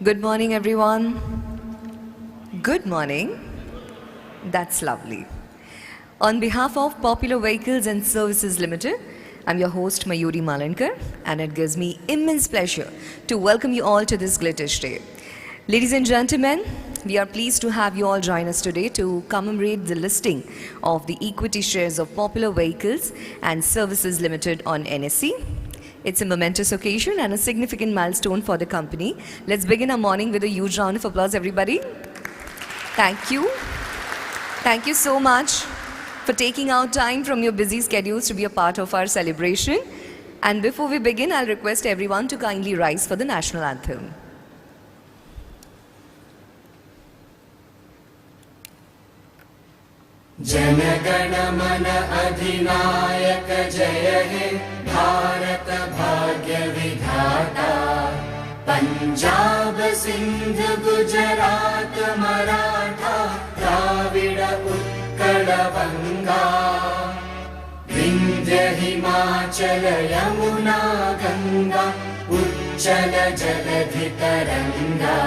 Good morning, everyone. Good morning. That's lovely. On behalf of Popular Vehicles and Services Ltd, I'm your host Mayuri Malankar, and it gives me immense pleasure to welcome you all to this Glittish Day. Ladies and gentlemen, we are pleased to have you all join us today to commemorate the listing of the equity shares of Popular Vehicles and Services Ltd on NSE. It's a momentous occasion and a significant milestone for the company. Let's begin our morning with a huge round of applause, everybody. Thank you. Thank you so much for taking out time from your busy schedules to be a part of our celebration. And before we begin, I'll request everyone to kindly rise for the national anthem. Jana Gana मन अधिनायक जय हे भारत भाग्य विधाता पंजाब सिंध गुजरात मराठा द्राविड़ उत्कल बंगा विंध्य हिमाचल यमुना गंगा उच्चल जलधि तरंगा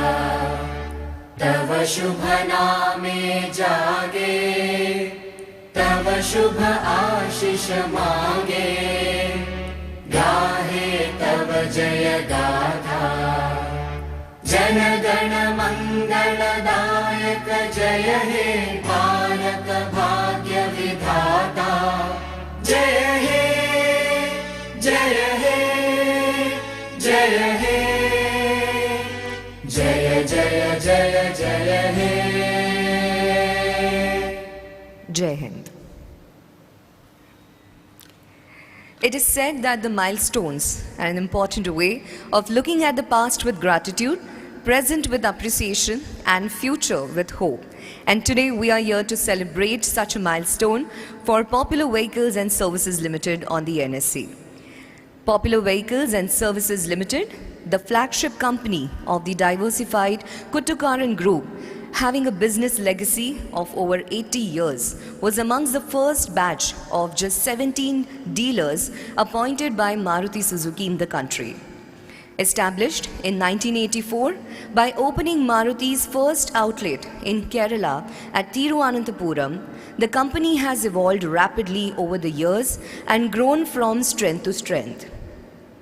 तव शुभ नामे जागे तव शुभ आशीष मांगे गाहे तव जय गाथा जन गण मंगलदायक जय हे भारत भाग्य विधाता जय हे जय हे जय हे जय जय जय जय हे Jai Hind. It is said that the milestones are an important way of looking at the past with gratitude, present with appreciation, and future with hope. And today we are here to celebrate such a milestone for Popular Vehicles and Services Ltd on the NSE. Popular Vehicles and Services Ltd, the flagship company of the diversified Kuttukaran Group, having a business legacy of over 80 years, was amongst the first batch of just 17 dealers appointed by Maruti Suzuki in the country. Established in 1984 by opening Maruti's first outlet in Kerala at Thiruvananthapuram, the company has evolved rapidly over the years and grown from strength to strength.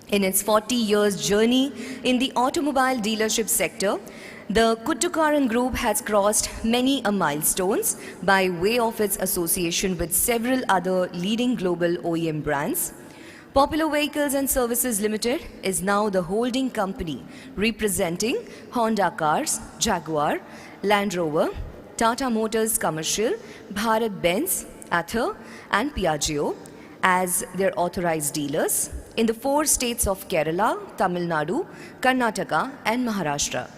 In its 40 years journey in the automobile dealership sector, the Kuttukaran Group has crossed many milestones by way of its association with several other leading global OEM brands. Popular Vehicles and Services Ltd is now the holding company representing Honda Cars, Jaguar, Land Rover, Tata Motors Commercial, Bharat-Benz, Ather and Piaggio as their authorized dealers in the 4 states of Kerala, Tamil Nadu, Karnataka and Maharashtra.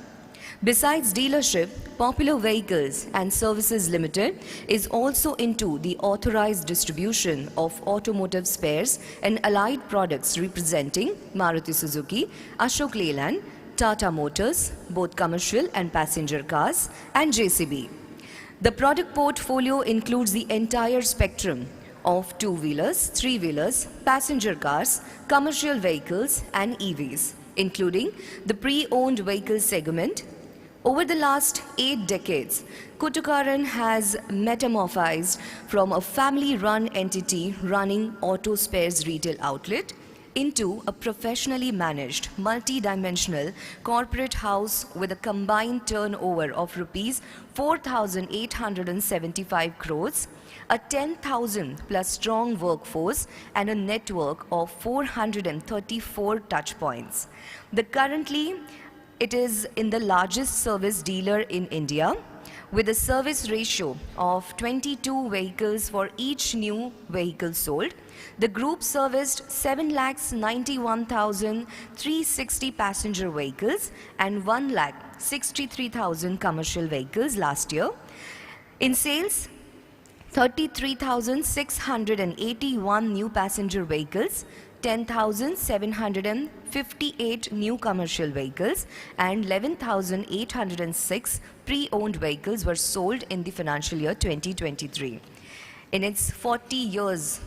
Besides dealership, Popular Vehicles and Services Ltd is also into the authorized distribution of automotive spares and allied products representing Maruti Suzuki, Ashok Leyland, Tata Motors, both commercial and passenger cars, and JCB. The product portfolio includes the entire spectrum of two-wheelers, three-wheelers, passenger cars, commercial vehicles and EVs, including the pre-owned vehicle segment. Over the last 8 decades, Kuttukaran has metamorphosed from a family-run entity running auto spares retail outlet into a professionally managed, multi-dimensional corporate house with a combined turnover of rupees 4,875 crores, a 10,000 plus strong workforce and a network of 434 touchpoints. It is in the largest service dealer in India with a service ratio of 22 vehicles for each new vehicle sold. The group serviced 7,91,360 passenger vehicles and 1,63,000 commercial vehicles last year. In sales, 33,681 new passenger vehicles, 10,758 new commercial vehicles and 11,806 pre-owned vehicles were sold in the financial year 2023. In its 40 years,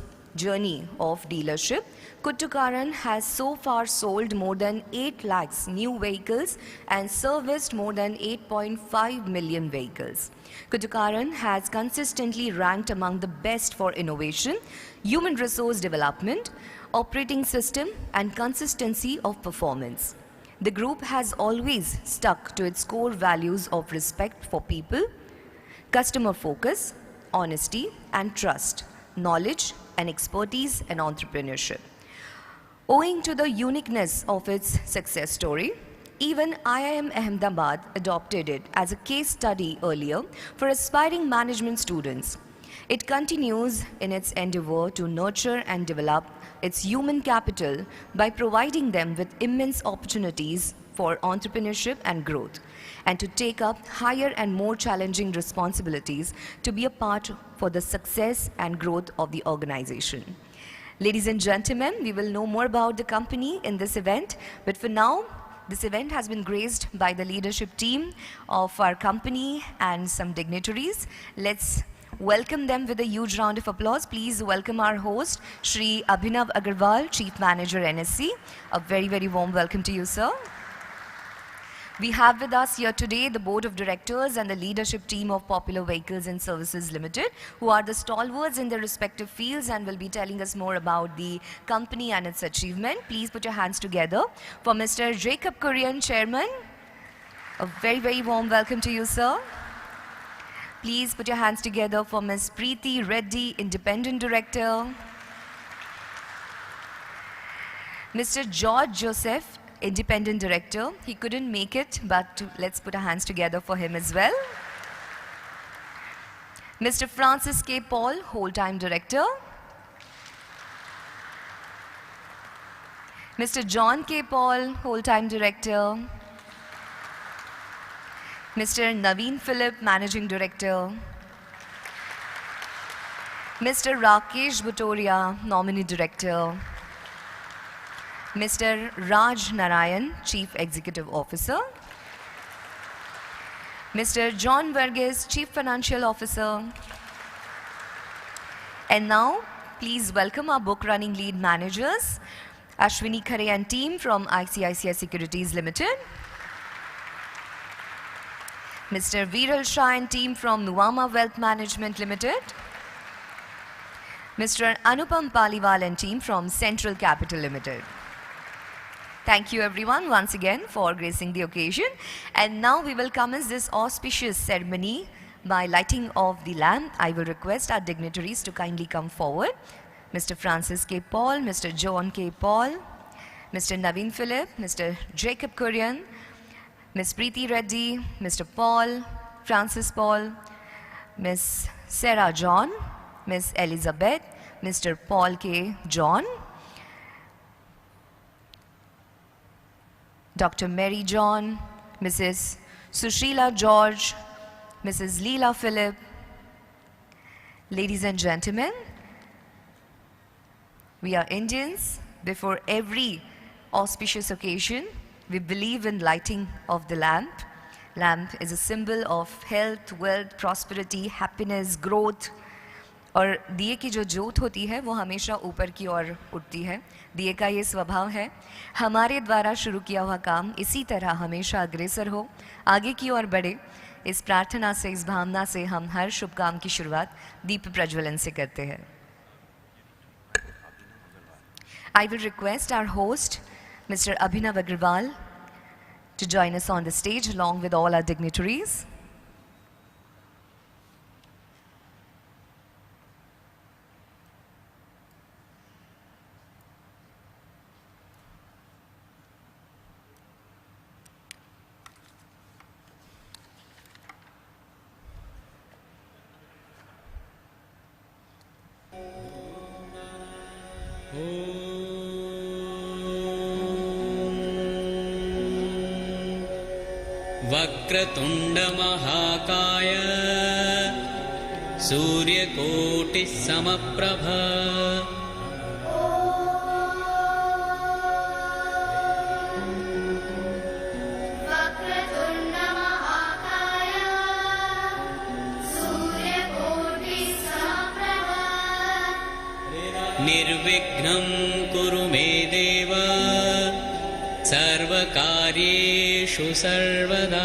journey of dealership, Kuttukaran has so far sold more than 8 lakhs new vehicles and serviced more than 8.5 million vehicles. Kuttukaran has consistently ranked among the best for innovation, human resource development, operating system, and consistency of performance. The group has always stuck to its core values of respect for people, customer focus, honesty and trust, knowledge and expertise and entrepreneurship. Owing to the uniqueness of its success story, even IIM Ahmedabad adopted it as a case study earlier for aspiring management students. It continues in its endeavor to nurture and develop its human capital by providing them with immense opportunities for entrepreneurship and growth, and to take up higher and more challenging responsibilities to be a part for the success and growth of the organization. Ladies and gentlemen, we will know more about the company in this event, but for now, this event has been graced by the leadership team of our company and some dignitaries. Let's welcome them with a huge round of applause. Please welcome our host, Shri Abhinav Agarwal, Chief Manager NSC. A very, very warm welcome to you, sir. We have with us here today the Board of Directors and the leadership team of Popular Vehicles and Services Ltd, who are the stalwarts in their respective fields and will be telling us more about the company and its achievement. Please put your hands together for Mr. Jacob Kurian, Chairman. A very, very warm welcome to you, sir. Please put your hands together for Ms. Preeti Reddy, Independent Director. Mr. George Joseph, Independent Director. He couldn't make it, but let's put our hands together for him as well. Mr. Francis K. Paul, Whole-Time Director. Mr. John K. Paul, Whole-Time Director. Mr. Naveen Philip, Managing Director. Mr. Rakesh Bhutoria, Nominee Director. Mr. Raj Narayan, Chief Executive Officer. Mr. John Varghese, Chief Financial Officer. And now, please welcome our book running lead managers, Ashwini Khare and team from ICICI Securities Limited. Mr. Viral Shah and team from Nuvama Wealth Management Limited. Mr. Anupam Paliwal and team from Central Capital Limited. Thank you everyone once again for gracing the occasion. And now we will commence this auspicious ceremony by lighting of the lamp. I will request our dignitaries to kindly come forward. Mr. Francis K. Paul, Mr. John K. Paul, Mr. Naveen Philip, Mr. Jacob Kurian, Ms. Preeti Reddy, Mr. Paul, Francis Paul, Ms. Sarah John, Ms. Elizabeth, Mr. Paul K. John, Dr. Mary John, Mrs. Sushila George, Mrs. Leela Philip. Ladies and gentlemen, we are Indians. Before every auspicious occasion, we believe in lighting of the lamp. Lamp is a symbol of health, wealth, prosperity, happiness, growth. और दिए की जो ज्योत होती है वो हमेशा ऊपर की ओर उठती है. दिए का ये स्वभाव है. हमारे द्वारा शुरू किया हुआ काम इसी तरह हमेशा अग्रसर हो, आगे की ओर बढ़े. इस प्रार्थना से, इस भावना से हम हर शुभ काम की शुरुआत दीप प्रज्वलन से करते हैं. I will request our host, Mr. Abhinav Agarwal, to join us on the stage along with all our dignitaries. वक्रतुण्डमहाकाय सूर्यकोटिः समप्रभ Surya Koti Samprabha निर्विघ्नं कुरु मे देव सर्वकार्येषु सर्वदा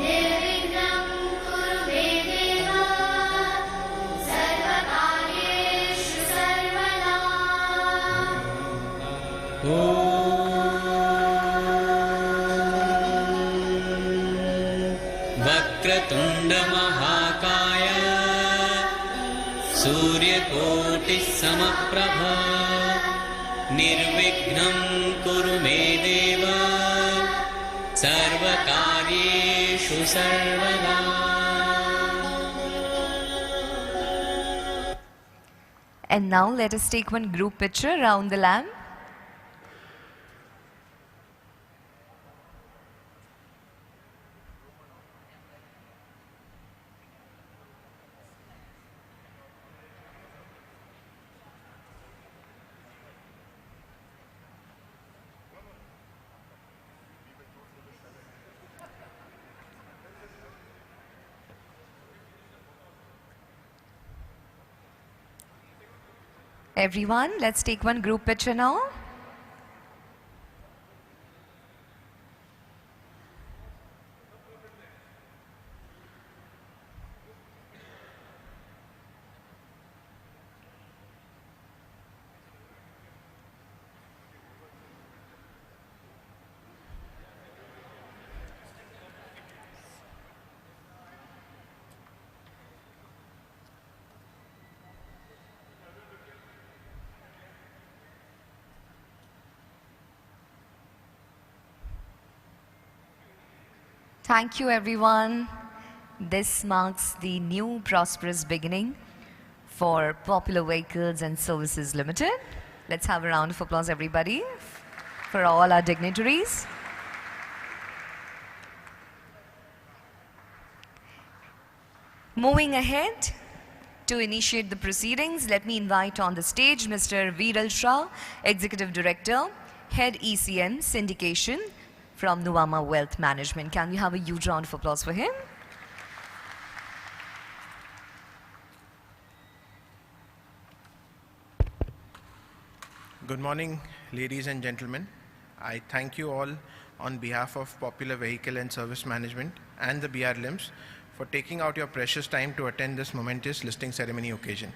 निर्विघ्नं कुरु मे देव सर्वकार्येषु सर्वदा वक्रतुण्डमहाकाय सूर्यकोटिः समप्रभा निर्विघ्नं कुरु मे देव सर्वकार्येषु सर्वदा And now let us take one group picture around the lamp. Everyone, let's take one group picture now. Thank you, everyone. This marks the new prosperous beginning for Popular Vehicles and Services Ltd. Let's have a round of applause, everybody, for all our dignitaries. Moving ahead to initiate the proceedings, let me invite on the stage Mr. Viral Shah, Executive Director, Head ECM Syndication, from Nuvama Wealth Management. Can we have a huge round of applause for him? Good morning, ladies and gentlemen. I thank you all on behalf of Popular Vehicle and Service Management and the BR LIMS for taking out your precious time to attend this momentous listing ceremony occasion.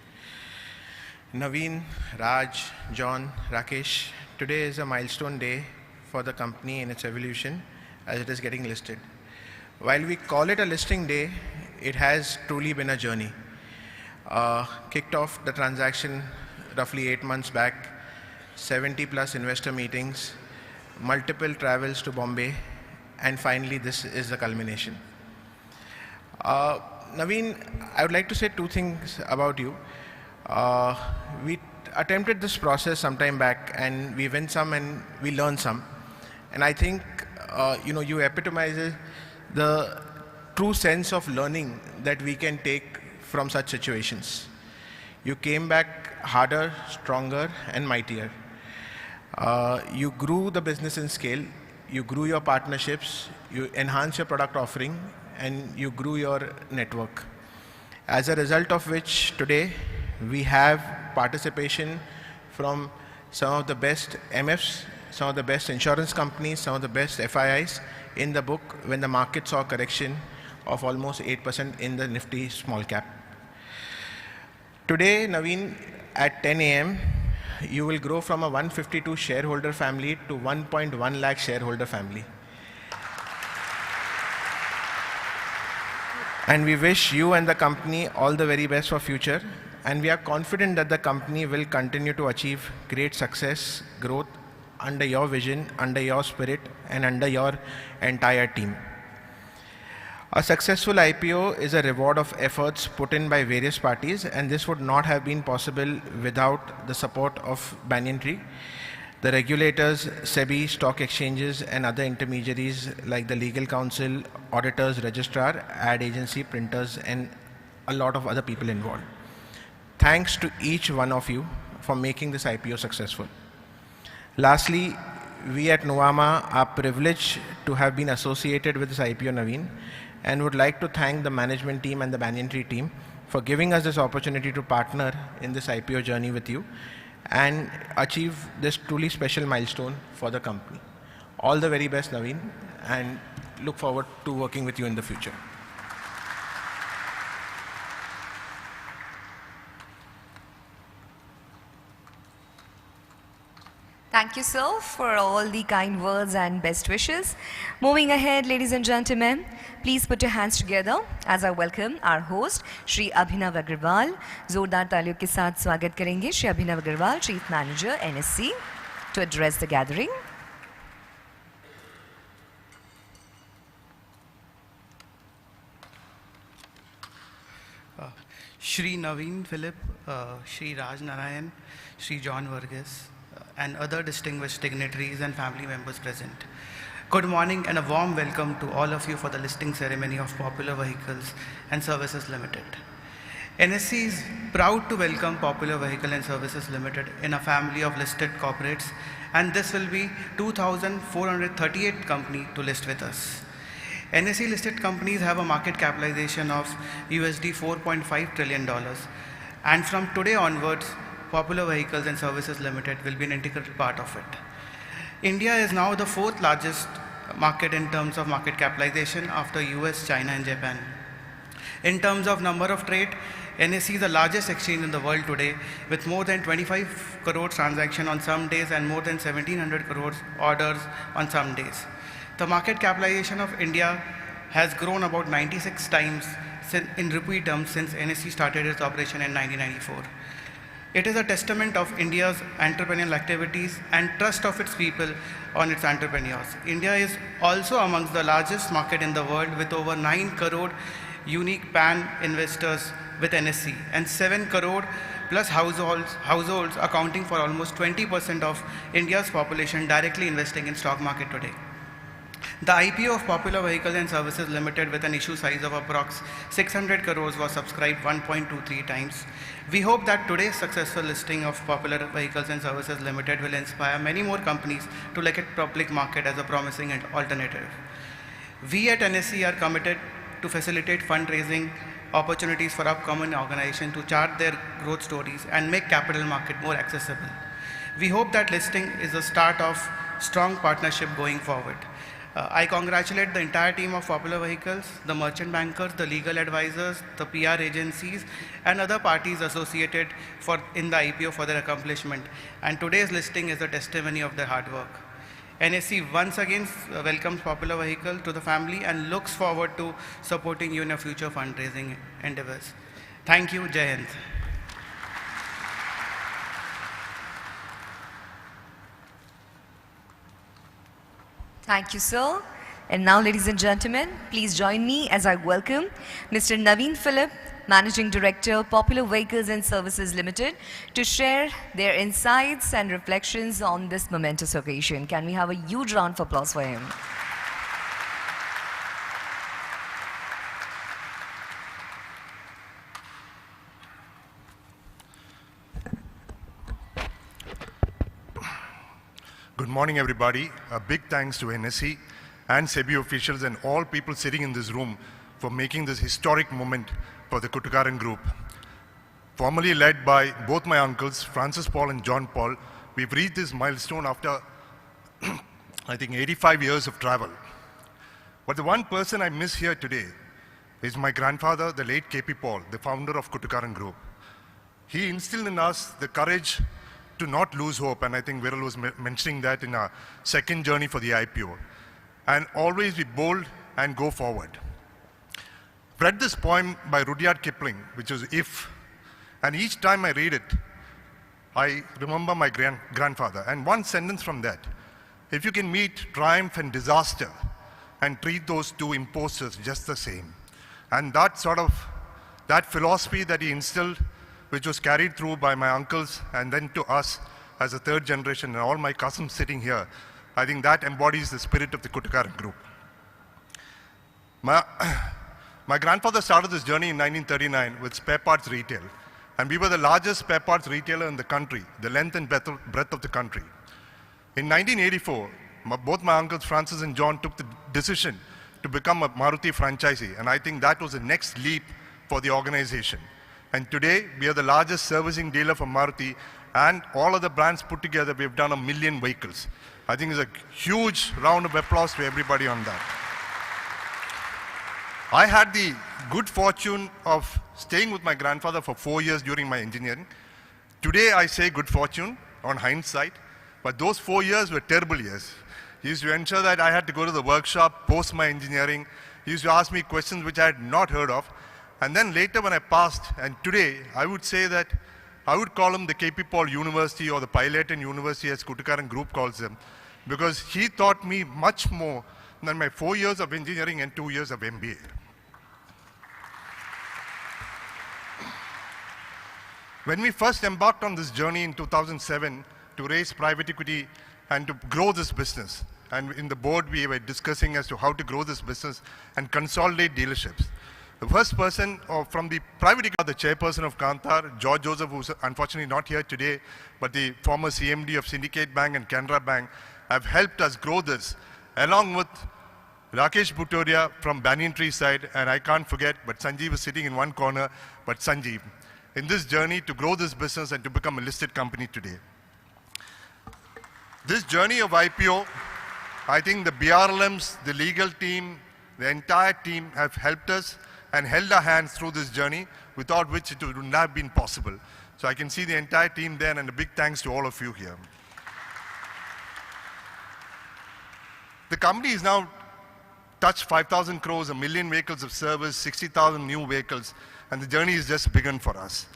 Naveen, Raj, John, Rakesh, today is a milestone day for the company in its evolution as it is getting listed. While we call it a listing day, it has truly been a journey. Kicked off the transaction roughly 8 months back, 70 plus investor meetings, multiple travels to Bombay, and finally this is the culmination. Naveen, I would like to say two things about you. We attempted this process some time back and we win some and we learn some. And I think you epitomize the true sense of learning that we can take from such situations. You came back harder, stronger, and mightier. You grew the business in scale, you grew your partnerships, you enhanced your product offering, and you grew your network. As a result of which today we have participation from some of the best MFs, some of the best insurance companies, some of the best FIIs in the book when the market saw a correction of almost 8% in the Nifty small cap. Today, Naveen, at 10 a.m., you will grow from a 152 shareholder family to 1.1 lakh shareholder family. And we wish you and the company all the very best for future. And we are confident that the company will continue to achieve great success, growth under your vision, under your spirit, and under your entire team. A successful IPO is a reward of efforts put in by various parties, and this would not have been possible without the support of Banyan Tree, the regulators, SEBI, stock exchanges, and other intermediaries like the legal counsel, auditors, registrar, ad agency, printers, and a lot of other people involved. Thanks to each one of you for making this IPO successful. Lastly, we at Nuvama are privileged to have been associated with this IPO, Naveen, and would like to thank the management team and the Banyan Tree team for giving us this opportunity to partner in this IPO journey with you and achieve this truly special milestone for the company. All the very best, Naveen, and look forward to working with you in the future. Thank you, sir, for all the kind words and best wishes. Moving ahead, ladies and gentlemen, please put your hands together as I welcome our host, Shri Abhinav Agarwal. जोरदार तालियों के साथ स्वागत करेंगे श्री अभिनव Agarwal, Chief Manager, NSC, to address the gathering. Shri Naveen Philip, Shri Raj Narayan, Shri John Varghese, and other distinguished dignitaries and family members present. Good morning and a warm welcome to all of you for the listing ceremony of Popular Vehicles and Services Ltd. NSC is proud to welcome Popular Vehicle and Services Ltd in a family of listed corporates, and this will be 2,438 company to list with us. NSE listed companies have a market capitalization of USD $4.5 trillion, and from today onwards, Popular Vehicles and Services Ltd will be an integral part of it. India is now the fourth largest market in terms of market capitalization after US, China and Japan. In terms of number of trade, NSE is the largest exchange in the world today with more than 25 crore transactions on some days and more than 1700 crore orders on some days. The market capitalization of India has grown about 96 times in rupee terms since NSE started its operation in 1994. It is a testament of India's entrepreneurial activities and trust of its people on its entrepreneurs. India is also amongst the largest market in the world with over 9 crore unique PAN investors with NSE and 7 crore plus households accounting for almost 20% of India's population directly investing in stock market today. The IPO of Popular Vehicles and Services Ltd with an issue size of approx 600 crores was subscribed 1.23 times. We hope that today's successful listing of Popular Vehicles and Services Ltd will inspire many more companies to look at public market as a promising alternative. We at NSE are committed to facilitate fundraising opportunities for upcoming organizations to chart their growth stories and make capital market more accessible. We hope that listing is the start of strong partnership going forward. I congratulate the entire team of Popular Vehicles, the merchant bankers, the legal advisors, the PR agencies, and other parties associated in the IPO for their accomplishment. And today's listing is a testimony of their hard work. NSE once again welcomes Popular Vehicle to the family and looks forward to supporting you in your future fundraising endeavors. Thank you. Jai Hind. Thank you, sir. And now, ladies and gentlemen, please join me as I welcome Mr. Naveen Philip, Managing Director, Popular Vehicles and Services Ltd, to share their insights and reflections on this momentous occasion. Can we have a huge round of applause for him? Good morning, everybody. A big thanks to NSE and SEBI officials and all people sitting in this room for making this historic moment for the Kuttukaran Group. Formerly led by both my uncles, Francis Paul and John Paul, we've reached this milestone after, I think, 85 years of travel. But the one person I miss here today is my grandfather, the late KP Paul, the founder of Kuttukaran Group. He instilled in us the courage to not lose hope, and I think Viral was mentioning that in our second journey for the IPO, and always be bold and go forward. I've read this poem by Rudyard Kipling, which is If, and each time I read it, I remember my grandfather, and one sentence from that: if you can meet triumph and disaster and treat those two imposters just the same. And that philosophy that he instilled, which was carried through by my uncles and then to us as a third generation and all my cousins sitting here, I think that embodies the spirit of the Kuttukaran Group. My grandfather started this journey in 1939 with spare parts retail, and we were the largest spare parts retailer in the country, the length and breadth of the country. In 1984, both my uncles Francis and John took the decision to become a Maruti franchisee, and I think that was the next leap for the organization. And today, we are the largest servicing dealer for Maruti, and all of the brands put together, we've done 1 million vehicles. I think it's a huge round of applause to everybody on that. I had the good fortune of staying with my grandfather for 4 years during my engineering. Today, I say good fortune on hindsight, but those 4 years were terrible years. He used to ensure that I had to go to the workshop, post my engineering. He used to ask me questions which I had not heard of. And then later when I passed, and today, I would say that I would call him the KP Paul University or the Pilaten University as Kuttukaran Group calls them, because he taught me much more than my 4 years of engineering and 2 years of MBA. When we first embarked on this journey in 2007 to raise private equity and to grow this business, and in the board we were discussing as to how to grow this business and consolidate dealerships. The first person from the private equity, the chairperson of Kantar, George Joseph, who's unfortunately not here today, but the former CMD of Syndicate Bank and Canara Bank, have helped us grow this, along with Rakesh Bhutoria from Banyan Tree side, and I can't forget, but Sanjeev is sitting in one corner, but Sanjeev, in this journey to grow this business and to become a listed company today. This journey of IPO, I think the BRLMs, the legal team, the entire team have helped us and held our hands through this journey, without which it would not have been possible. So I can see the entire team there, and a big thanks to all of you here. The company is now touched 5,000 crores, 1 million vehicles of service, 60,000 new vehicles, and the journey is just begun for us.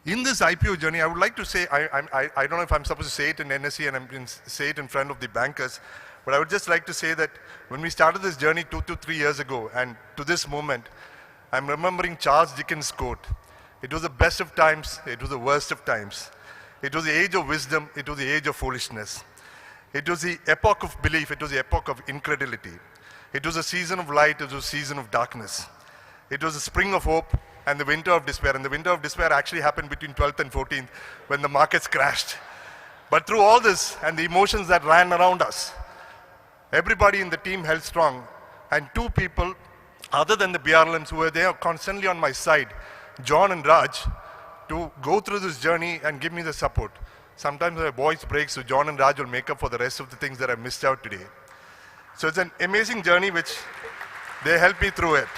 In this IPO journey, I would like to say, I don't know if I'm supposed to say it in NSE and I'm going to say it in front of the bankers, but I would just like to say that when we started this journey 2 to 3 years ago, and to this moment, I'm remembering Charles Dickens' quote. It was the best of times, it was the worst of times. It was the age of wisdom, it was the age of foolishness. It was the epoch of belief, it was the epoch of incredulity. It was a season of light, it was a season of darkness. It was a spring of hope and the winter of despair. And the winter of despair actually happened between 12th and 14th when the markets crashed. But through all this and the emotions that ran around us, everybody in the team held strong. And 2 people, other than the BRLMs, who were there constantly on my side, John and Raj, to go through this journey and give me the support. Sometimes my voice breaks, so John and Raj will make up for the rest of the things that I missed out today. So it's an amazing journey which they helped me through it.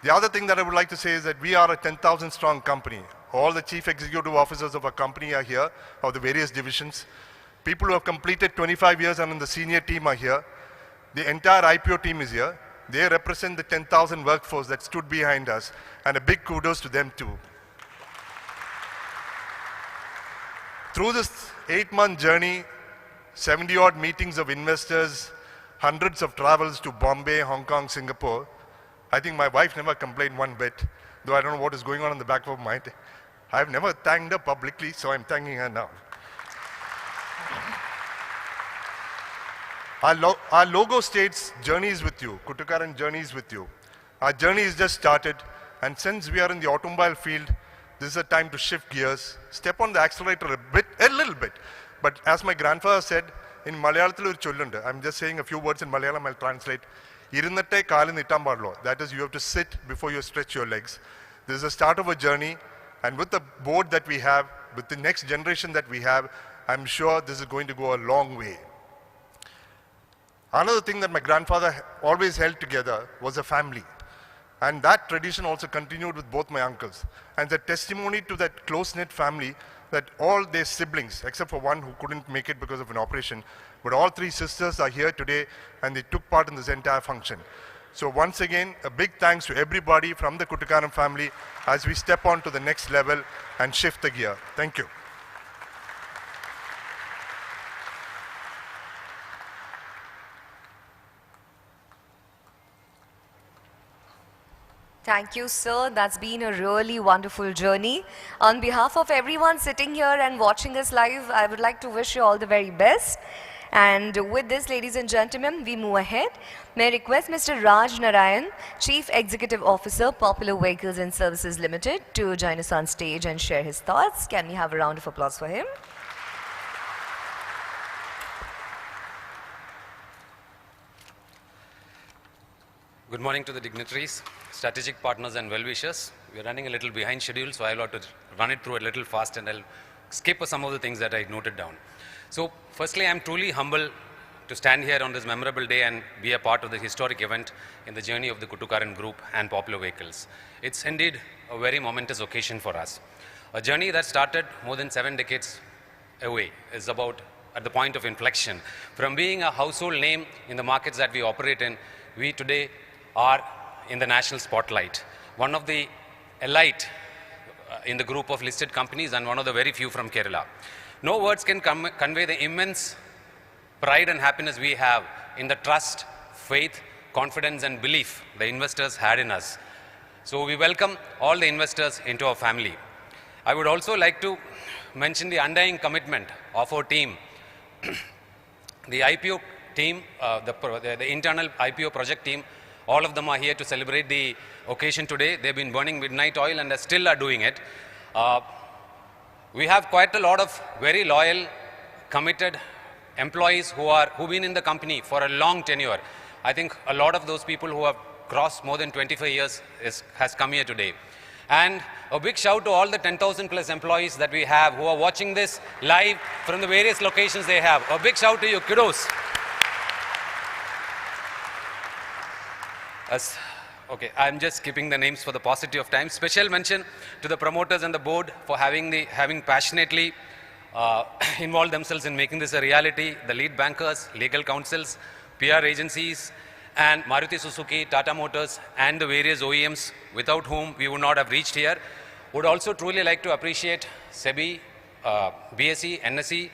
The other thing that I would like to say is that we are a 10,000 strong company. All the chief executive officers of our company are here, of the various divisions. People who have completed 25 years and in the senior team are here. The entire IPO team is here. They represent the 10,000 workforce that stood behind us, and a big kudos to them too. Through this 8-month journey, 70-odd meetings of investors, hundreds of travels to Bombay, Hong Kong, Singapore, I think my wife never complained one bit, though I don't know what is going on in the back of my mind. I've never thanked her publicly, so I'm thanking her now. Our logo states, journeys with you, Kuttukaran journeys with you. Our journey is just started, and since we are in the automobile field, this is a time to shift gears, step on the accelerator a little bit. But as my grandfather said, in Malayalam, I'm just saying a few words in Malayalam, I'll translate. That is, you have to sit before you stretch your legs. This is the start of a journey, and with the board that we have, with the next generation that we have, I'm sure this is going to go a long way. Another thing that my grandfather always held together was a family. And that tradition also continued with both my uncles. And the testimony to that close-knit family, that all their siblings, except for one who couldn't make it because of an operation, but all 3 sisters are here today and they took part in this entire function. So once again, a big thanks to everybody from the Kuttukaran family as we step on to the next level and shift the gear. Thank you. Thank you, sir. That's been a really wonderful journey. On behalf of everyone sitting here and watching us live, I would like to wish you all the very best. And with this, ladies and gentlemen, we move ahead. May I request Mr. Raj Narayan, Chief Executive Officer, Popular Vehicles and Services Ltd, to join us on stage and share his thoughts. Can we have a round of applause for him? Good morning to the dignitaries, strategic partners and well-wishers. We are running a little behind schedule, so I'll have to run it through a little fast and I'll skip some of the things that I noted down. So firstly, I'm truly humble to stand here on this memorable day and be a part of the historic event in the journey of the Kuttukaran Group and Popular Vehicles. It's indeed a very momentous occasion for us. A journey that started more than 7 decades away is about at the point of inflection. From being a household name in the markets that we operate in, we today are in the national spotlight. One of the elite in the group of listed companies and one of the very few from Kerala. No words can convey the immense pride and happiness we have in the trust, faith, confidence and belief the investors had in us. So we welcome all the investors into our family. I would also like to mention the undying commitment of our team. The IPO team, the internal IPO project team, all of them are here to celebrate the occasion today. They've been burning midnight oil and still are doing it. We have quite a lot of very loyal, committed employees who've been in the company for a long tenure. I think a lot of those people who have crossed more than 25 years has come here today. And a big shout to all the 10,000 plus employees that we have who are watching this live from the various locations they have. A big shout to you, kudos. Okay, I'm just skipping the names for the paucity of time. Special mention to the promoters and the board for having passionately involved themselves in making this a reality. The lead bankers, legal counsels, PR agencies, and Maruti Suzuki, Tata Motors, and the various OEMs without whom we would not have reached here. Would also truly like to appreciate SEBI, BSE, NSE.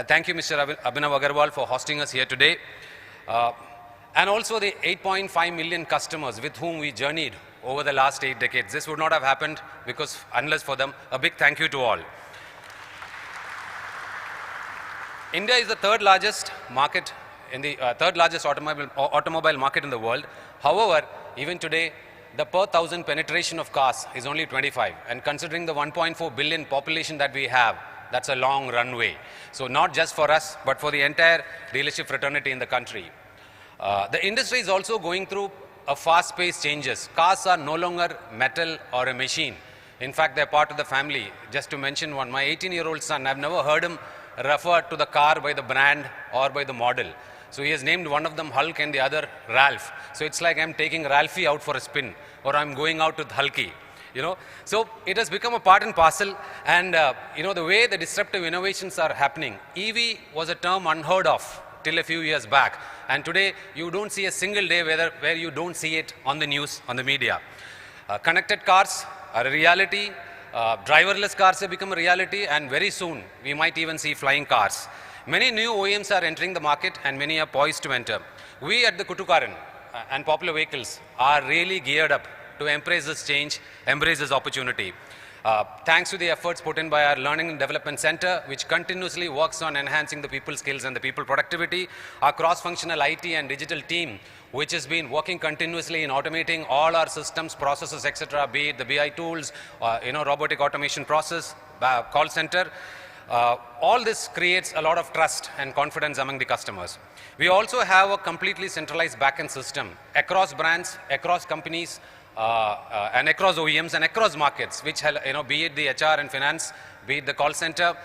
Thank you, Mr. Abhinav Agarwal, for hosting us here today. And also the 8.5 million customers with whom we journeyed over the last 8 decades. This would not have happened unless for them. A big thank you to all. India is the third largest market in the third largest automobile market in the world. However, even today, the per thousand penetration of cars is only 25. And considering the 1.4 billion population that we have, that's a long runway. So not just for us, but for the entire dealership fraternity in the country. The industry is also going through a fast-paced changes. Cars are no longer metal or a machine. In fact, they're part of the family. Just to mention one, my 18-year-old son, I've never heard him refer to the car by the brand or by the model. So he has named one of them Hulk and the other Ralph. So it's like I'm taking Ralphie out for a spin or I'm going out with Hulky. So it has become a part and parcel, and the way the disruptive innovations are happening. EV was a term unheard of till a few years back, and today you don't see a single day where you don't see it on the news, on the media. Connected cars are a reality, driverless cars have become a reality, and very soon we might even see flying cars. Many new OEMs are entering the market and many are poised to enter. We at the Kuttukaran and Popular Vehicles are really geared up to embrace this change, embrace this opportunity. Thanks to the efforts put in by our Learning and Development Center, which continuously works on enhancing the people skills and the people productivity, our cross-functional IT and digital team, which has been working continuously in automating all our systems, processes, etc., be it the BI tools, robotic automation process, call center. All this creates a lot of trust and confidence among the customers. We also have a completely centralized backend system across brands, across companies, and across OEMs and across markets, which, be it the HR and finance, be it the call center,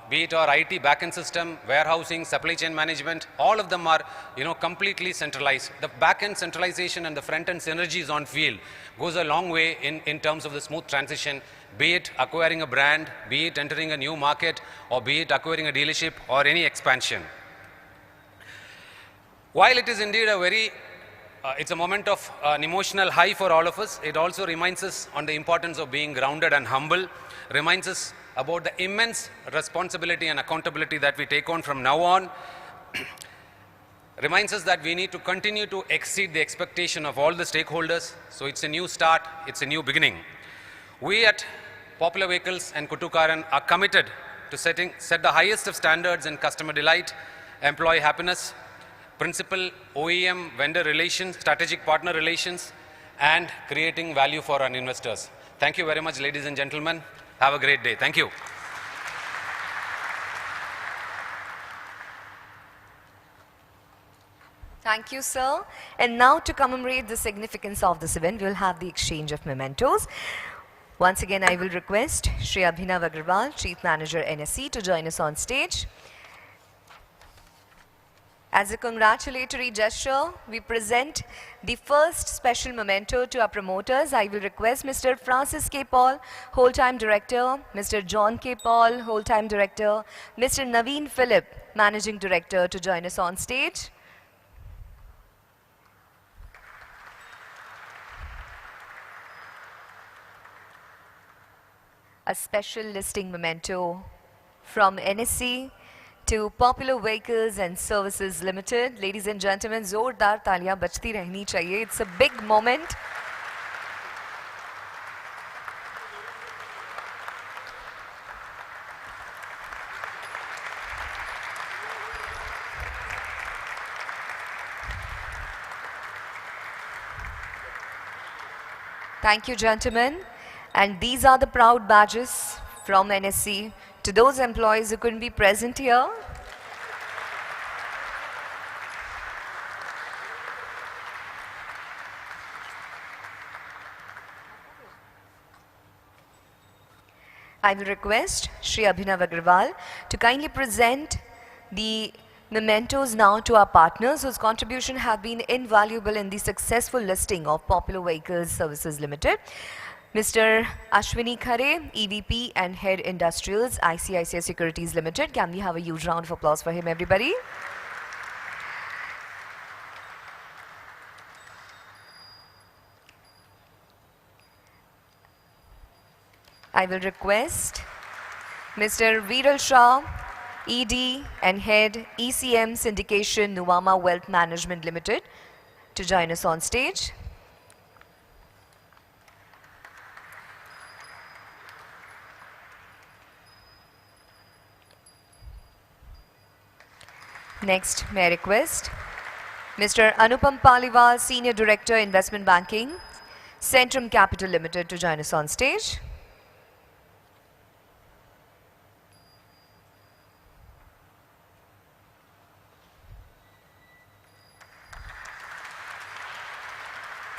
be it our IT backend system, warehousing, supply chain management, all of them are, completely centralized. The backend centralization and the front-end synergies on field goes a long way in terms of the smooth transition, be it acquiring a brand, be it entering a new market, or be it acquiring a dealership or any expansion. While it is indeed it's a moment of an emotional high for all of us, it also reminds us on the importance of being grounded and humble, reminds us about the immense responsibility and accountability that we take on from now on, reminds us that we need to continue to exceed the expectation of all the stakeholders. So it's a new start, it's a new beginning. We at Popular Vehicles and Kuttukaran are committed to set the highest of standards in customer delight, employee happiness, principal OEM vendor relations, strategic partner relations, and creating value for our investors. Thank you very much, ladies and gentlemen. Have a great day. Thank you. Thank you, sir. And now to commemorate the significance of this event, we'll have the exchange of mementos. Once again, I will request Shri Abhinav Agarwal, Chief Manager NSE, to join us on stage. As a congratulatory gesture, we present the first special memento to our promoters. I will request Mr. Francis K. Paul, Whole-Time Director, Mr. John K. Paul, Whole-Time Director, Mr. Naveen Philip, Managing Director, to join us on stage. A special listing memento from NSE to Popular Vehicles and Services Limited. Ladies and gentlemen, zordar taaliyan bajti rehni chahiye. It's a big moment. Thank you, gentlemen. And these are the proud badges from NSE to those employees who couldn't be present here. I will request Shri Abhinav Agarwal to kindly present the mementos now to our partners whose contribution have been invaluable in the successful listing of Popular Vehicles Services Limited. Mr. Ashwini Khare, EVP and Head Industrials, ICICI Securities Limited. Can we have a huge round of applause for him, everybody? I will request Mr. Viral Shah, ED and Head ECM Syndication, Nuvama Wealth Management Limited, to join us on stage. Next, may I request Mr. Anupam Paliwal, Senior Director, Investment Banking, Centrum Capital Limited, to join us on stage.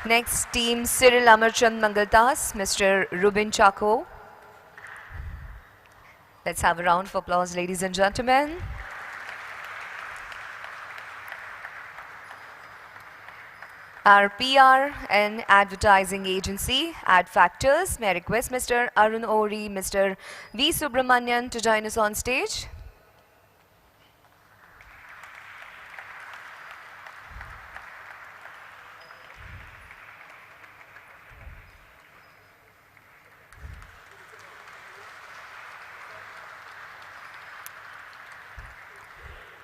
Next, team Cyril Amarchand Mangaldas, Mr. Rubin Chako. Let's have a round of applause, ladies and gentlemen. Our PR and advertising agency, Ad Factors, may I request Mr. Arun Ori, Mr. V. Subramanian to join us on stage.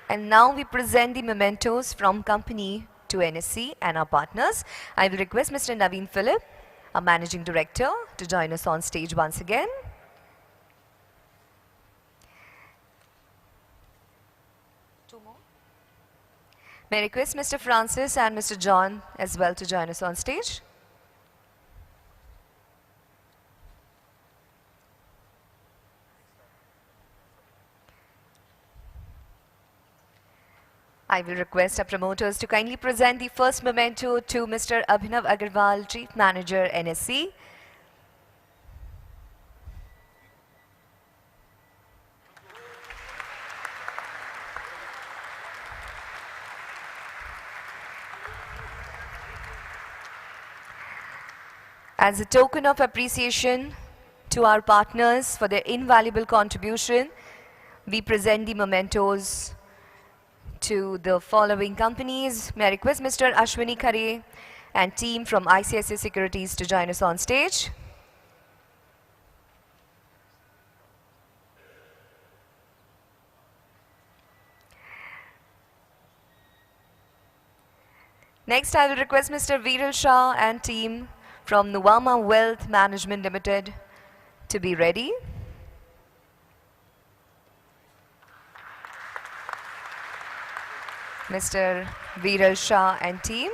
And now we present the mementos from company to NSE and our partners. I will request Mr. Naveen Philip, our Managing Director, to join us on stage once again. Two more. May I request Mr. Francis and Mr. John as well to join us on stage. I will request our promoters to kindly present the first memento to Mr. Abhinav Agarwal, Chief Manager, NSE. As a token of appreciation to our partners for their invaluable contribution, we present the mementos to the following companies. May I request Mr. Ashwini Khare and team from ICICI Securities to join us on stage. Next, I will request Mr. Viral Shah and team from Nuvama Wealth Management Limited to be ready. Mr. Viral Shah and team.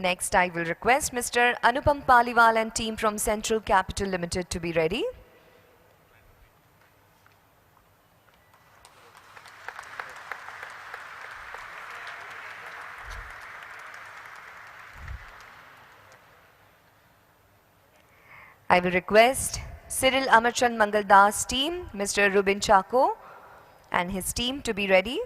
Next, I will request Mr. Anupam Paliwal and team from Central Capital Limited to be ready. I will request Cyril Amarchand Mangaldas team, Mr. Rubin Chako and his team to be ready.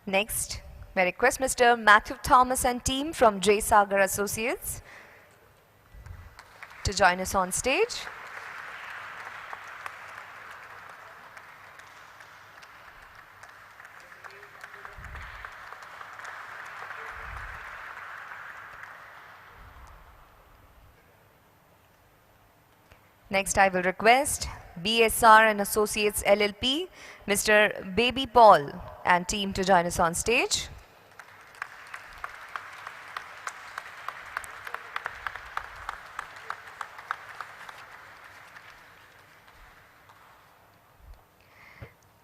Next, may I request Mr. Matthew Thomas and team from J. Sagar Associates to join us on stage. Next, I will request BSR and Associates LLP, Mr. Baby Paul and team to join us on stage.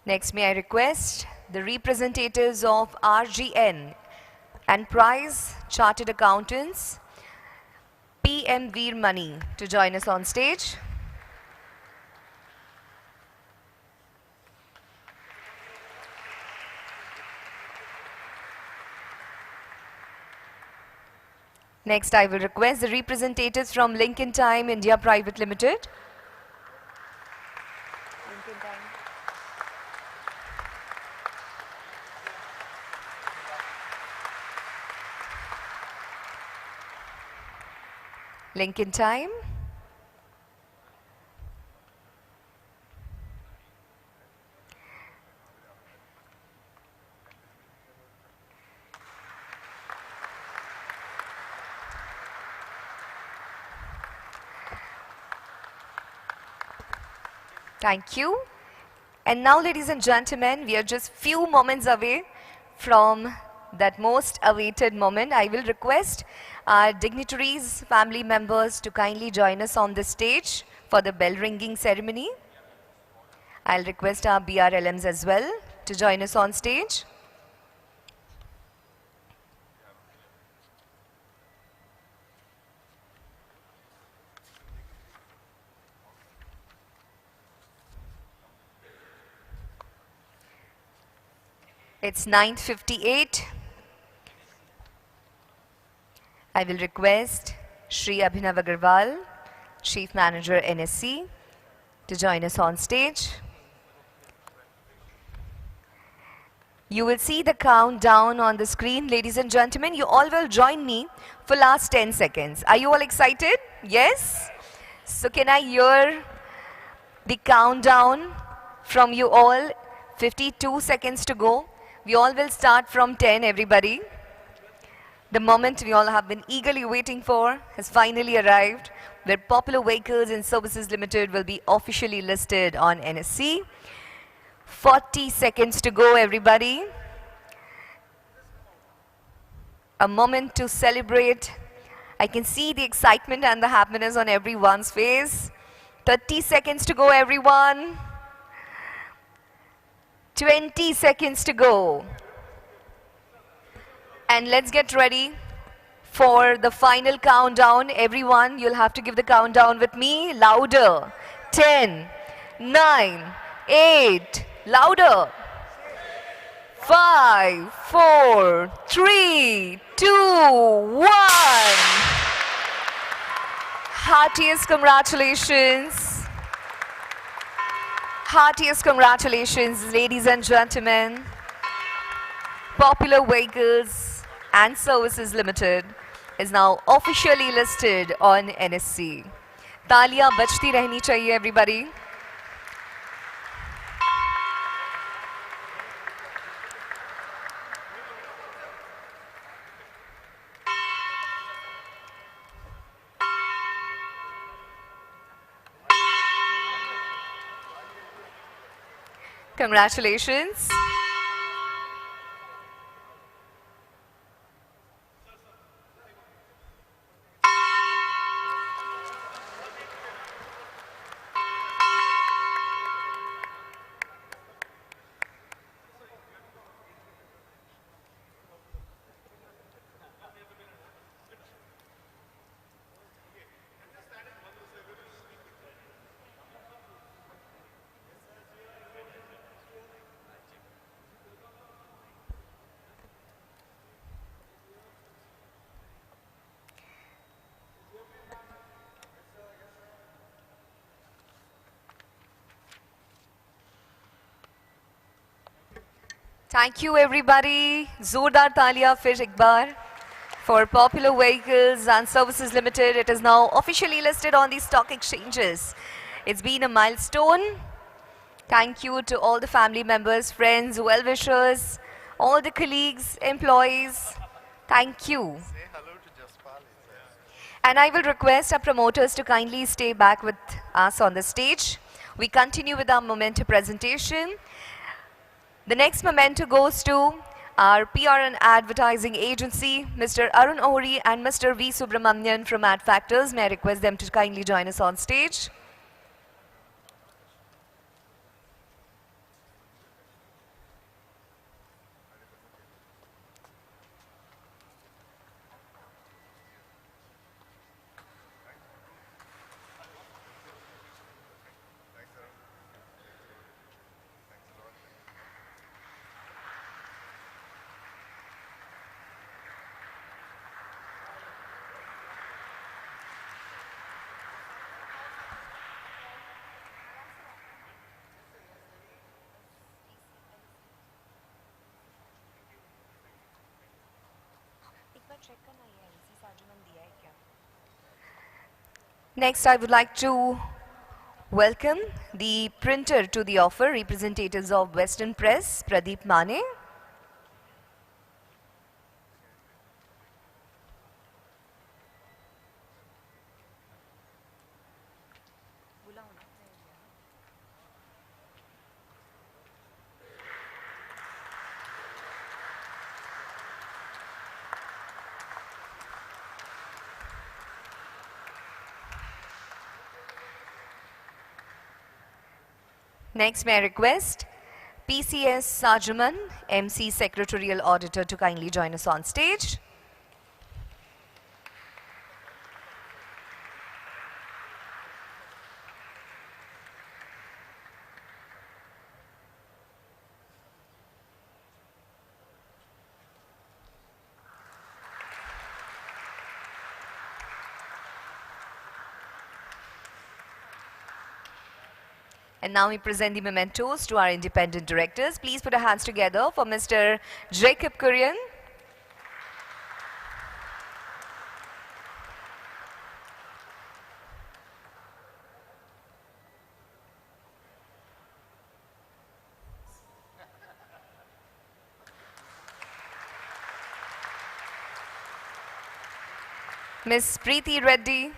Next, may I request the representatives of RGN and Price Chartered Accountants, PM Veer Money to join us on stage. Next, I will request the representatives from Lincoln Time India Private Limited. Lincoln Time. Thank you. And now, ladies and gentlemen, we are just few moments away from that most awaited moment. I will request our dignitaries, family members to kindly join us on the stage for the bell ringing ceremony. I'll request our BRLMs as well to join us on stage. It's 9:58. I will request Shri Abhinav Agarwal, Chief Manager NSC, to join us on stage. You will see the countdown on the screen. Ladies and gentlemen, you all will join me for last 10 seconds. Are you all excited? Yes? So can I hear the countdown from you all? 52 seconds to go. We all will start from 10, everybody. The moment we all have been eagerly waiting for has finally arrived, where Popular Vehicles and Services Limited will be officially listed on NSE. 40 seconds to go, everybody. A moment to celebrate. I can see the excitement and the happiness on everyone's face. 30 seconds to go, everyone. 20 seconds to go. And let's get ready for the final countdown. Everyone, you'll have to give the countdown with me. Louder. 10, 9, 8, louder. 5, 4, 3, 2, 1. Heartiest congratulations. Heartiest congratulations, ladies and gentlemen. Popular Vehicles and Services Limited is now officially listed on NSE. Taaliyan bajti rehni chahiye, everybody. Congratulations. Thank you everybody. Zordar Talia Fish Ikbar for Popular Vehicles and Services Limited. It is now officially listed on the stock exchanges. It's been a milestone. Thank you to all the family members, friends, well-wishers, all the colleagues, employees. Thank you. And I will request our promoters to kindly stay back with us on the stage. We continue with our memento presentation. The next memento goes to our PR and advertising agency, Mr. Arun Ohri and Mr. V. Subramanian from Ad Factors. May I request them to kindly join us on stage. Next, I would like to welcome the printer to the offer, representatives of Western Press, Pradeep Mane. Next, may I request PCS Sajaman, MC Secretarial Auditor, to kindly join us on stage. And now we present the mementos to our independent directors. Please put our hands together for Mr. Jacob Kurian. Ms. Preeti Reddy.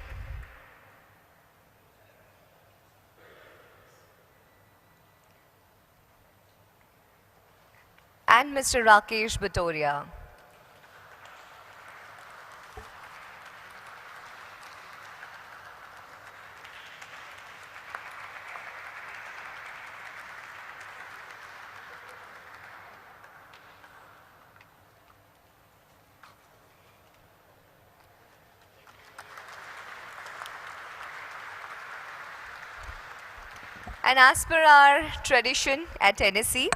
And Mr. Rakesh Batoria. And as per our tradition at NSE,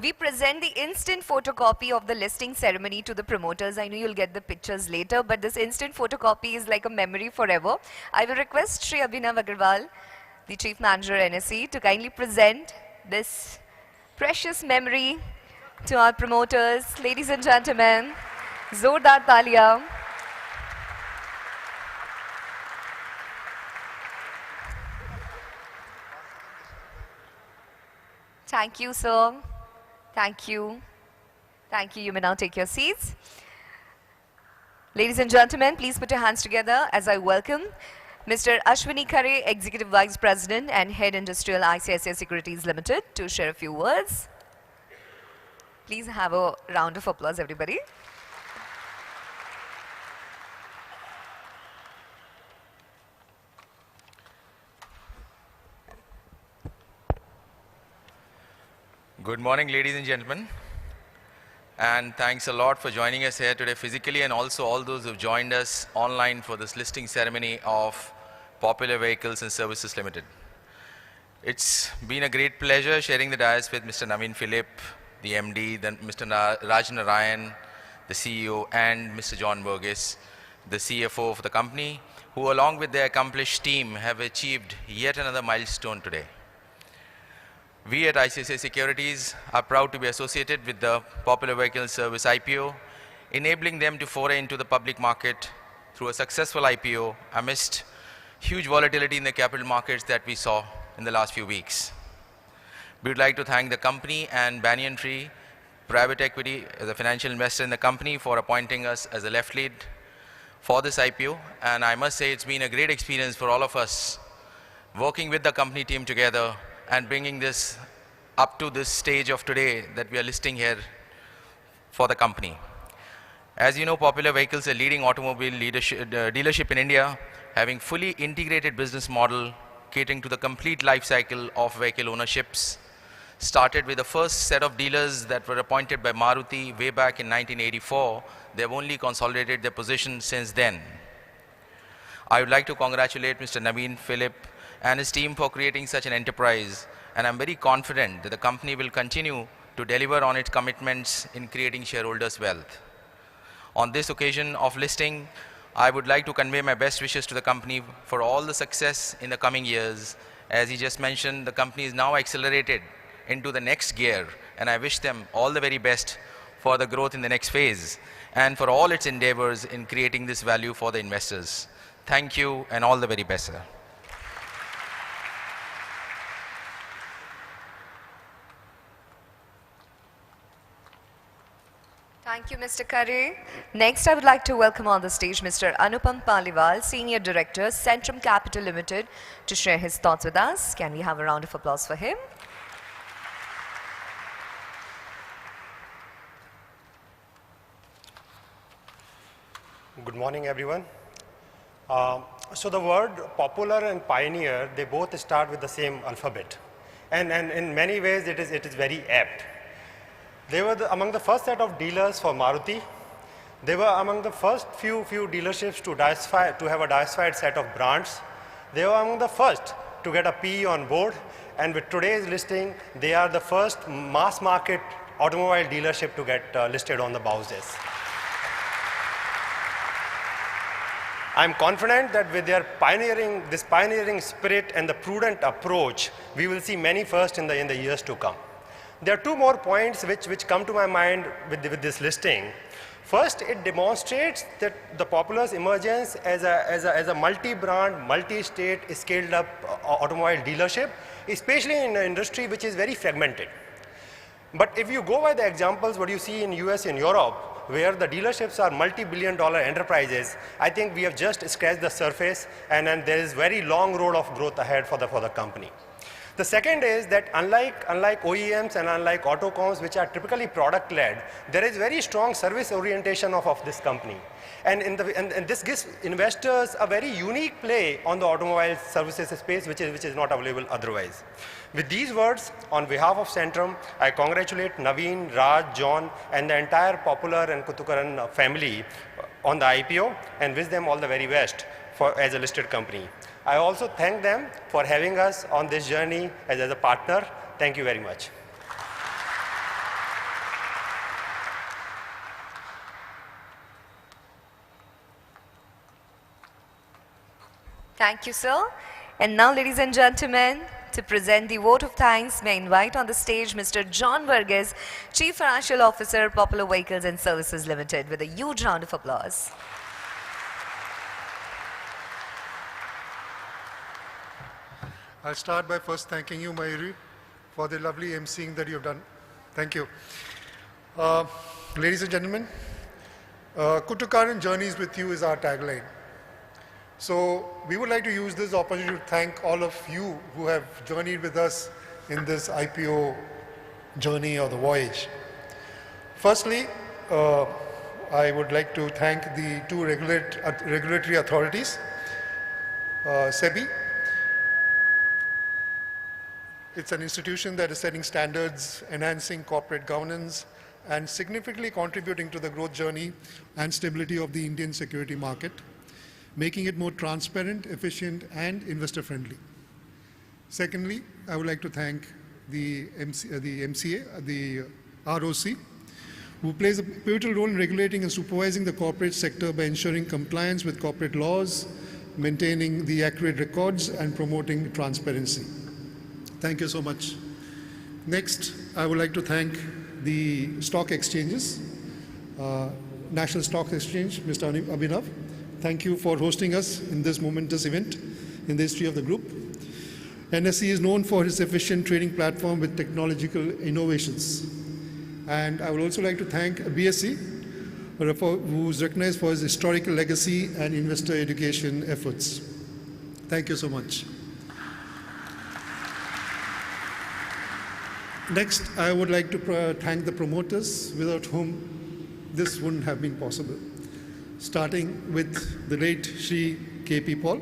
we present the instant photocopy of the listing ceremony to the promoters. I know you'll get the pictures later, but this instant photocopy is like a memory forever. I will request Shri Abhinav Agarwal, the Chief Manager NSE, to kindly present this precious memory to our promoters. Ladies and gentlemen, Zordar Talia. Thank you, sir. Thank you. Thank you. You may now take your seats. Ladies and gentlemen, please put your hands together as I welcome Mr. Ashwini Khare, Executive Vice President and Head Industrial ICICI Securities Limited, to share a few words. Please have a round of applause, everybody. Good morning, ladies and gentlemen, and thanks a lot for joining us here today physically, and also all those who have joined us online for this listing ceremony of Popular Vehicles and Services Limited. It's been a great pleasure sharing the dais with Mr. Naveen Philip, the MD, then Mr. Raj Narayan, the CEO, and Mr. John Burgess, the CFO of the company, who along with their accomplished team have achieved yet another milestone today. We at ICICI Securities are proud to be associated with the Popular Vehicle Service IPO, enabling them to foray into the public market through a successful IPO amidst huge volatility in the capital markets that we saw in the last few weeks. We would like to thank the company and Banyan Tree Private Equity as a financial investor in the company for appointing us as a left lead for this IPO. And I must say it's been a great experience for all of us working with the company team together and bringing this up to this stage of today that we are listing here for the company. As you know, Popular Vehicles is a leading automobile dealership in India, having fully integrated business model catering to the complete life cycle of vehicle ownerships. Started with the first set of dealers that were appointed by Maruti way back in 1984. They have only consolidated their position since then. I would like to congratulate Mr. Naveen Philip and his team for creating such an enterprise, and I'm very confident that the company will continue to deliver on its commitments in creating shareholders' wealth. On this occasion of listing, I would like to convey my best wishes to the company for all the success in the coming years. As he just mentioned, the company is now accelerated into the next gear, and I wish them all the very best for the growth in the next phase and for all its endeavors in creating this value for the investors. Thank you and all the very best, sir. Thank you, Mr. Khare. Next, I would like to welcome on the stage Mr. Anupam Paliwal, Senior Director, Centrum Capital Limited, to share his thoughts with us. Can we have a round of applause for him? Good morning, everyone. So the word popular and pioneer, they both start with the same alphabet. And in many ways, it is very apt. They were among the first set of dealers for Maruti. They were among the first few dealerships to have a diversified set of brands. They were among the first to get a PE on board. And with today's listing, they are the first mass market automobile dealership to get listed on the Bowses. I'm confident that with their pioneering spirit and the prudent approach, we will see many firsts in the years to come. There are two more points which come to my mind with this listing. First, it demonstrates that the Popular's emergence as a multi-brand, multi-state, scaled-up automobile dealership, especially in an industry which is very fragmented. But if you go by the examples what you see in US and Europe, where the dealerships are multi-billion-dollar enterprises, I think we have just scratched the surface, and there is very long road of growth ahead for the company. The second is that unlike OEMs and unlike autocoms, which are typically product-led, there is very strong service orientation of this company. And this gives investors a very unique play on the automobile services space, which is not available otherwise. With these words, on behalf of Centrum, I congratulate Naveen, Raj, John, and the entire Popular and Kuthukaran family on the IPO and wish them all the very best as a listed company. I also thank them for having us on this journey as a partner. Thank you very much. Thank you, sir. And now, ladies and gentlemen, to present the vote of thanks, may I invite on the stage Mr. John Varghese, Chief Financial Officer, Popular Vehicles and Services Limited, with a huge round of applause. I'll start by first thanking you, Mayuri, for the lovely emceeing that you've done. Thank you. Ladies and gentlemen, Kuthukaran Journeys with You is our tagline. So we would like to use this opportunity to thank all of you who have journeyed with us in this IPO journey or the voyage. Firstly, I would like to thank the two regulatory authorities, SEBI. It's an institution that is setting standards, enhancing corporate governance, and significantly contributing to the growth journey and stability of the Indian security market, making it more transparent, efficient, and investor-friendly. Secondly, I would like to thank the MCA, the ROC, who plays a pivotal role in regulating and supervising the corporate sector by ensuring compliance with corporate laws, maintaining the accurate records, and promoting transparency. Thank you so much. Next, I would like to thank the stock exchanges, National Stock Exchange, Mr. Abhinav. Thank you for hosting us in this momentous event in the history of the group. NSE is known for its efficient trading platform with technological innovations. And I would also like to thank BSE, who is recognized for his historical legacy and investor education efforts. Thank you so much. Next, I would like to thank the promoters, without whom this wouldn't have been possible. Starting with the late Shri K.P. Paul,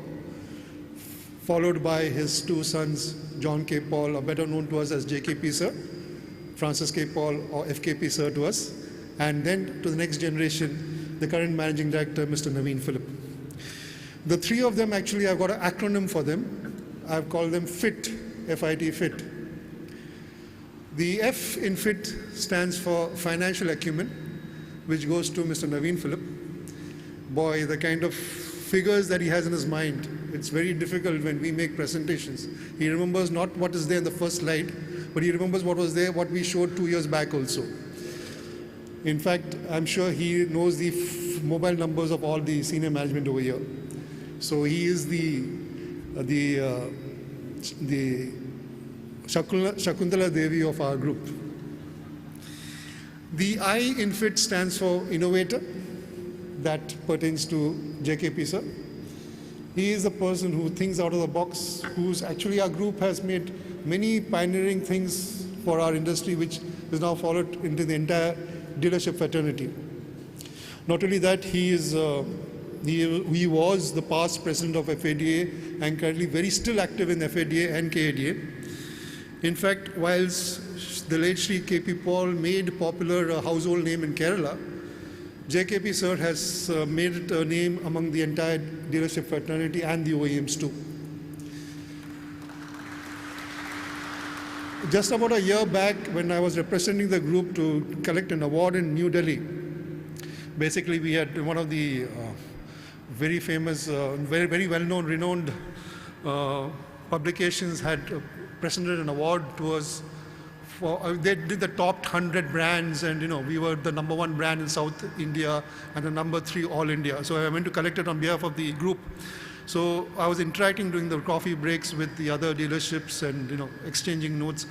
followed by his two sons, John K. Paul, or better known to us as J.K.P. Sir, Francis K. Paul, or F.K.P. Sir to us, and then to the next generation, the current Managing Director, Mr. Naveen Philip. The three of them, actually, I've got an acronym for them. I've called them FIT, F-I-T, FIT. The F in FIT stands for financial acumen, which goes to Mr. Naveen Philip. Boy, the kind of figures that he has in his mind, it's very difficult when we make presentations. He remembers not what is there in the first slide, but he remembers what was there, what we showed 2 years back also. In fact, I'm sure he knows the mobile numbers of all the senior management over here. So he is the Shakuntala Devi of our group. The I in FIT stands for innovator. That pertains to JKP sir. He is the person who thinks out of the box, who's actually our group has made many pioneering things for our industry, which is now followed into the entire dealership fraternity. Not only that, he was the past president of FADA and currently very still active in FADA and KADA. In fact, whilst the late Shri K.P. Paul made popular a household name in Kerala, JKP sir has made it a name among the entire dealership fraternity and the OEMs too. Just about a year back, when I was representing the group to collect an award in New Delhi, basically we had one of the very famous, very well-known, renowned publications had presented an award to us. They did the top 100 brands, and we were the #1 brand in South India and the #3 all India. So I went to collect it on behalf of the group. So I was interacting during the coffee breaks with the other dealerships and exchanging notes.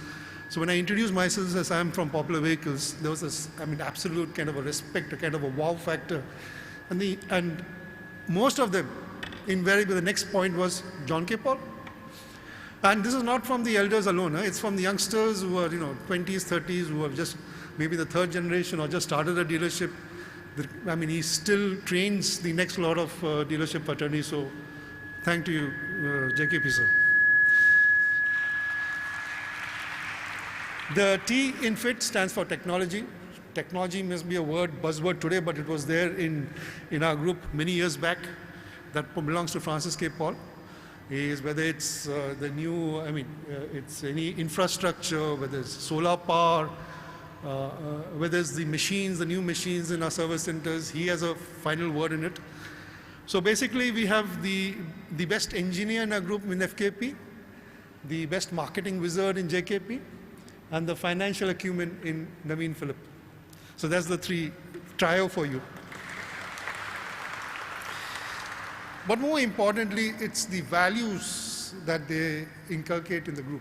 So when I introduced myself as I'm from Popular Vehicles, there was this, absolute kind of a respect, a kind of a wow factor, and most of them, invariably, the next point was John K. Paul. And this is not from the elders alone. It's from the youngsters who are, 20s, 30s, who have just maybe the third generation or just started a dealership. He still trains the next lot of dealership fraternities. So thank you, JKP sir. The T in FIT stands for technology. Technology must be a buzzword today, but it was there in our group many years back. That belongs to Francis K. Paul. Whether it's the new, it's any infrastructure, whether it's solar power, whether it's the machines, the new machines in our service centers, he has a final word in it. So basically, we have the best engineer in our group in FKP, the best marketing wizard in JKP, and the financial acumen in Naveen Philip. So that's the trio for you. But more importantly, it's the values that they inculcate in the group.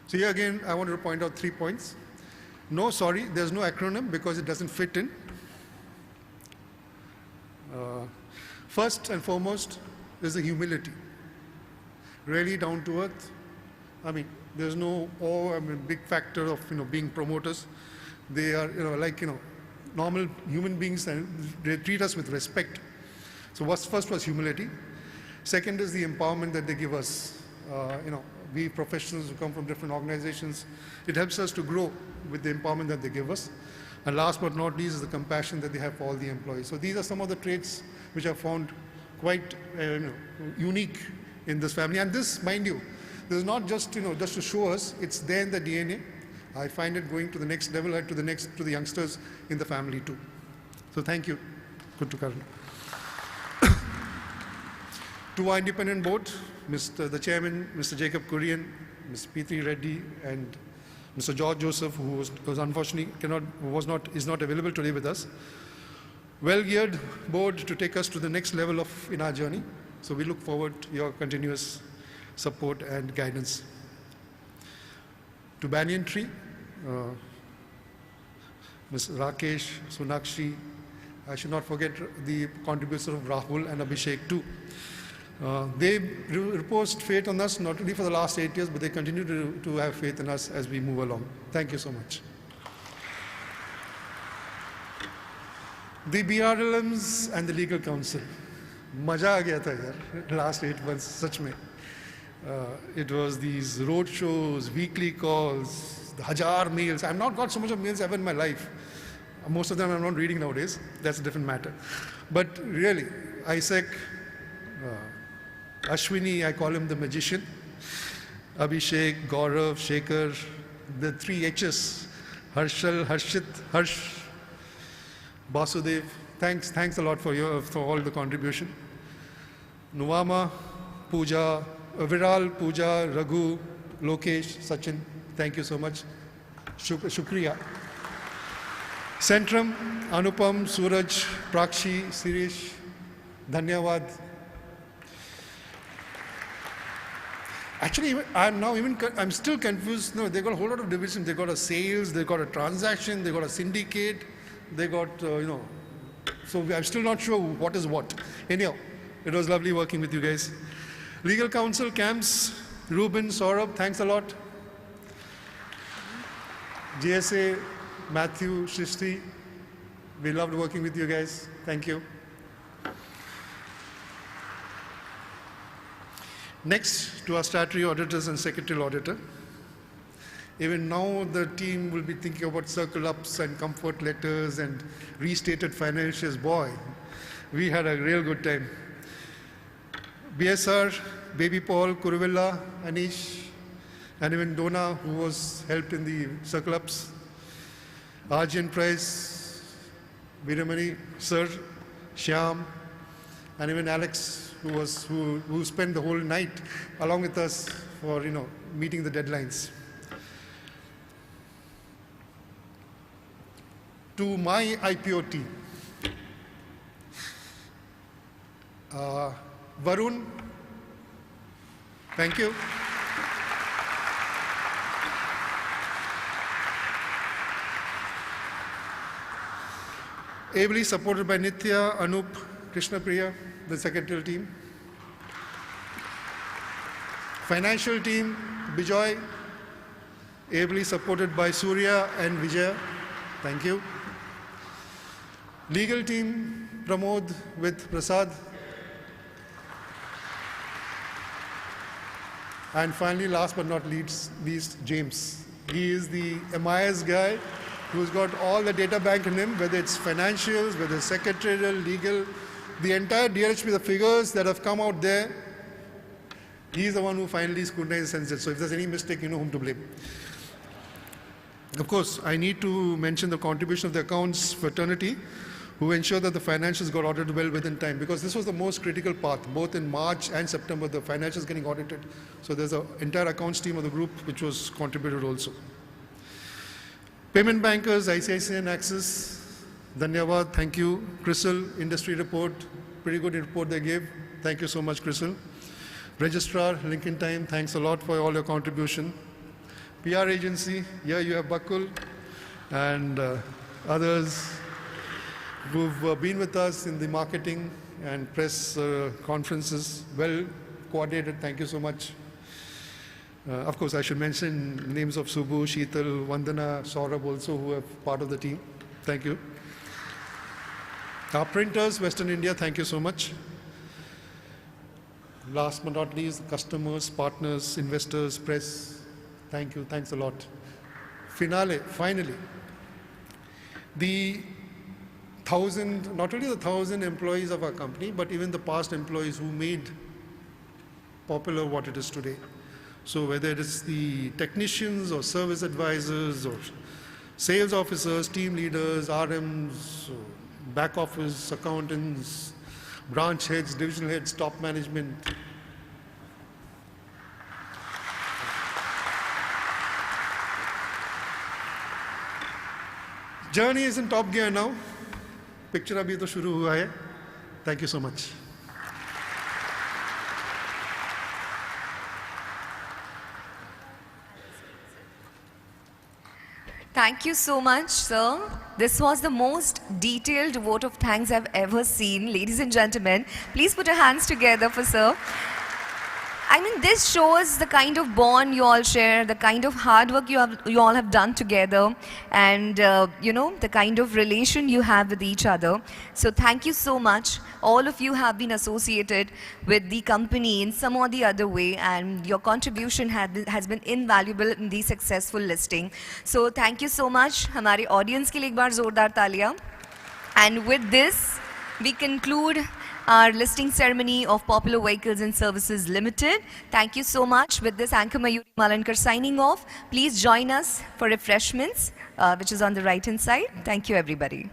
So here again, I want to point out 3 points. No, sorry, there's no acronym because it doesn't fit in. First and foremost is the humility. Really down to earth. There's no big factor of being promoters. They are normal human beings, and they treat us with respect. So first was humility. Second is the empowerment that they give us. We professionals who come from different organizations, it helps us to grow with the empowerment that they give us. And last but not least is the compassion that they have for all the employees. So these are some of the traits which I found quite unique in this family. And this, mind you, this is not just just to show us, it's there in the DNA. I find it going to the next level and to the youngsters in the family too. So thank you. Good to Karan. To our independent board, the chairman, Mr. Jacob Kurian, Ms. P3 Reddy, and Mr. George Joseph, who was unfortunately is not available today with us. Well-geared board to take us to the next level in our journey. So we look forward to your continuous support and guidance. To Banyan Tree, Ms. Rakesh, Sunakshi, I should not forget the contributions of Rahul and Abhishek too. They reposed faith on us not only for the last 8 years, but they continue to have faith in us as we move along. Thank you so much. The BRLMs and the legal counsel. Maja aa gaya tha yaar, last 8 months, such mein. It was these road shows, weekly calls, the hajar mails. I've not got so much of mails ever in my life. Most of them I'm not reading nowadays. That's a different matter. But really, Isaac, Ashwini, I call him the magician. Abhishek, Gaurav, Shekhar, the 3 H's. Harshal, Harshit, Harsh, Basudev. Thanks a lot for all the contribution. Nuwama, Pooja, Viral, Pooja, Raghu, Lokesh, Sachin. Thank you so much. Shukriya. Centrum, Anupam, Suraj, Prakshi, Sirish, Dhanyavad. Actually, I'm still confused. No, they got a whole lot of divisions. They got a sales, they got a transaction, they got a syndicate, they got, so I'm still not sure what is what. Anyhow, it was lovely working with you guys. Legal counsel, Camps, Ruben, Saurabh, thanks a lot. GSA, Matthew, Shristi, we loved working with you guys. Thank you. Next, to our statutory auditors and secretarial auditor. Even now, the team will be thinking about circle ups and comfort letters and restated financials. Boy, we had a real good time. BSR, Baby Paul, Kuruvilla, Anish, and even Donna, who was helped in the circle ups. Arjun Price, Viramani, Sir, Shyam, and even Alex, who spent the whole night along with us for meeting the deadlines. To my IPO team, Varun, thank you. Ably supported by Nitya, Anup, Krishna Priya, the secretarial team. Financial team, Bijoy, ably supported by Surya and Vijay. Thank you. Legal team, Pramod with Prasad. And finally, last but not least, James. He is the MIS guy who's got all the data bank in him, whether it's financials, whether it's secretarial, legal, the entire DRHP, the figures that have come out there, he's the one who finally scrutinizes and says, so if there's any mistake, you know whom to blame. Of course, I need to mention the contribution of the accounts fraternity, who ensure that the financials got audited well within time, because this was the most critical part. Both in March and September, the financials getting audited. So there's an entire accounts team of the group which was contributed also. Payment bankers, ICICI and Axis, Dhanyavad, thank you. CRISIL, industry report, pretty good report they gave. Thank you so much, CRISIL. Registrar, Lincoln Time, thanks a lot for all your contribution. PR agency, here you have Bakul and others who've been with us in the marketing and press conferences, well coordinated, thank you so much. Of course, I should mention names of Subbu, Sheetal, Vandana, Saurabh also, who are part of the team. Thank you. Our printers, Western India, thank you so much. Last but not least, customers, partners, investors, press, thank you, thanks a lot. Finally, the 1,000, not only the 1,000 employees of our company, but even the past employees who made popular what it is today. So whether it is the technicians or service advisors or sales officers, team leaders, RMs, back office, accountants, branch heads, divisional heads, top management. Journey is in top gear now. Picture abhi to shuru hua hai. Thank you so much. Thank you so much, sir. This was the most detailed vote of thanks I've ever seen. Ladies and gentlemen, please put your hands together for sir. I mean, this shows the kind of bond you all share, the kind of hard work you all have done together, and you know, the kind of relation you have with each other. So thank you so much. All of you have been associated with the company in some or the other way, and your contribution has been invaluable in the successful listing. So thank you so much. हमारे audience के लिए एक बार जोरदार तालियां. And with this, we conclude our listing ceremony of Popular Vehicles and Services Limited. Thank you so much. With this, Anchor Mayuri Malankar signing off. Please join us for refreshments, which is on the right-hand side. Thank you, everybody.